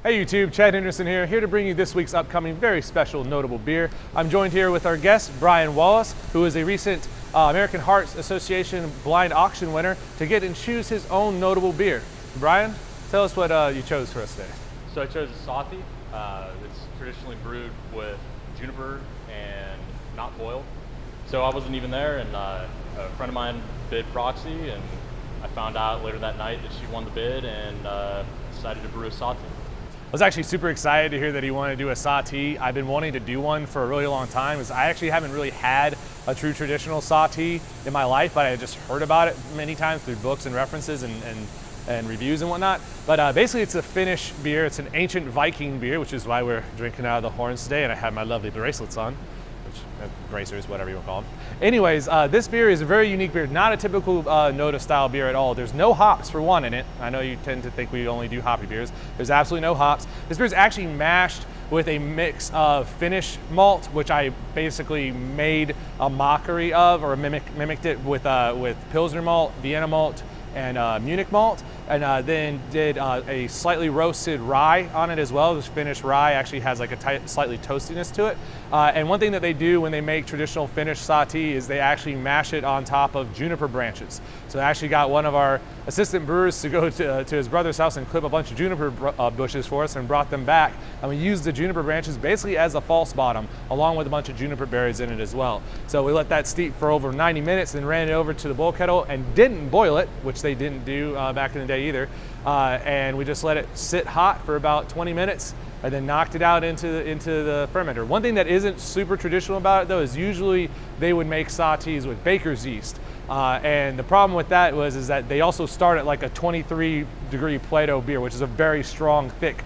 Hey YouTube, Chad Henderson here to bring you this week's upcoming very special NoDable beer. I'm joined here with our guest, Brian Wallace, who is a recent American Heart Association blind auction winner to get and choose his own NoDable beer. Brian, tell us what you chose for us today. So I chose a Sahti. It's traditionally brewed with juniper and not boiled. So I wasn't even there, and a friend of mine bid proxy, and I found out later that night that she won the bid and decided to brew a Sahti. I was actually super excited to hear that he wanted to do a Sahti. I've been wanting to do one for a really long time, because I actually haven't really had a true traditional Sahti in my life, but I had just heard about it many times through books and references and reviews and whatnot. But basically it's a Finnish beer. It's an ancient Viking beer, which is why we're drinking out of the horns today, and I have my lovely bracelets on, which bracers, whatever you want to call them. Anyways, this beer is a very unique beer, not a typical NoDa style beer at all. There's no hops for one in it. I know you tend to think we only do hoppy beers. There's absolutely no hops. This beer is actually mashed with a mix of Finnish Malt, which I basically made a mockery of, or mimicked it with Pilsner Malt, Vienna Malt, and Munich Malt, and then did a slightly roasted rye on it as well. This Finnish rye actually has like a slightly toastiness to it. And one thing that they do when they make traditional Finnish Sahti is they actually mash it on top of juniper branches. So I actually got one of our assistant brewers to go to his brother's house and clip a bunch of juniper bushes for us and brought them back. And we used the juniper branches basically as a false bottom, along with a bunch of juniper berries in it as well. So we let that steep for over 90 minutes and ran it over to the boil kettle and didn't boil it, which they didn't do back in the day either. And we just let it sit hot for about 20 minutes and then knocked it out into the fermenter. One thing that isn't super traditional about it though is usually they would make Sahtis with baker's yeast. And the problem with that is that they also start at like a 23-degree Plato beer, which is a very strong, thick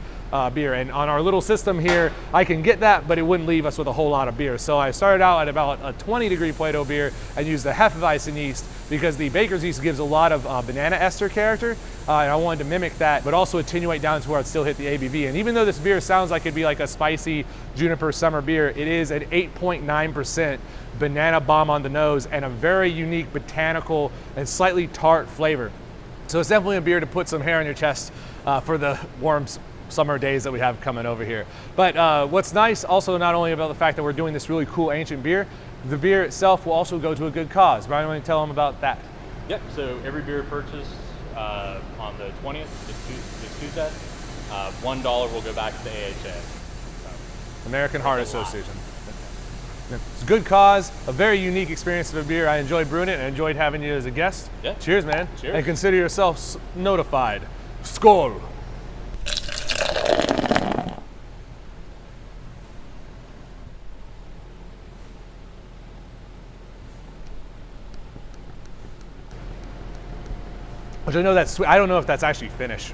beer. And on our little system here, I can get that, but it wouldn't leave us with a whole lot of beer. So I started out at about a 20-degree Plato beer and used the Hefeweizen yeast because the baker's yeast gives a lot of banana ester character. And I wanted to mimic that, but also attenuate down to where I'd still hit the ABV. And even though this beer sounds like it'd be like a spicy juniper summer beer, it is an 8.9% banana bomb on the nose and a very unique botanical and slightly tart flavor. So it's definitely a beer to put some hair on your chest for the warm summer days that we have coming over here. But what's nice also not only about the fact that we're doing this really cool ancient beer, the beer itself will also go to a good cause. Brian, want to tell them about that? Yep, so every beer purchased on the 20th, this Tuesday, $1 will go back to the AHA. American Heart Association. It's a good cause, a very unique experience of a beer. I enjoyed brewing it and I enjoyed having you as a guest. Yeah. Cheers, man. Cheers. And consider yourself notified. Skål. Which I know that's sweet. I don't know if that's actually Finnish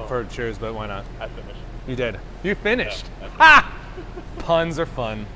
for cheers, but why not? I finished. You did. You finished. Yeah, Ha! Puns are fun.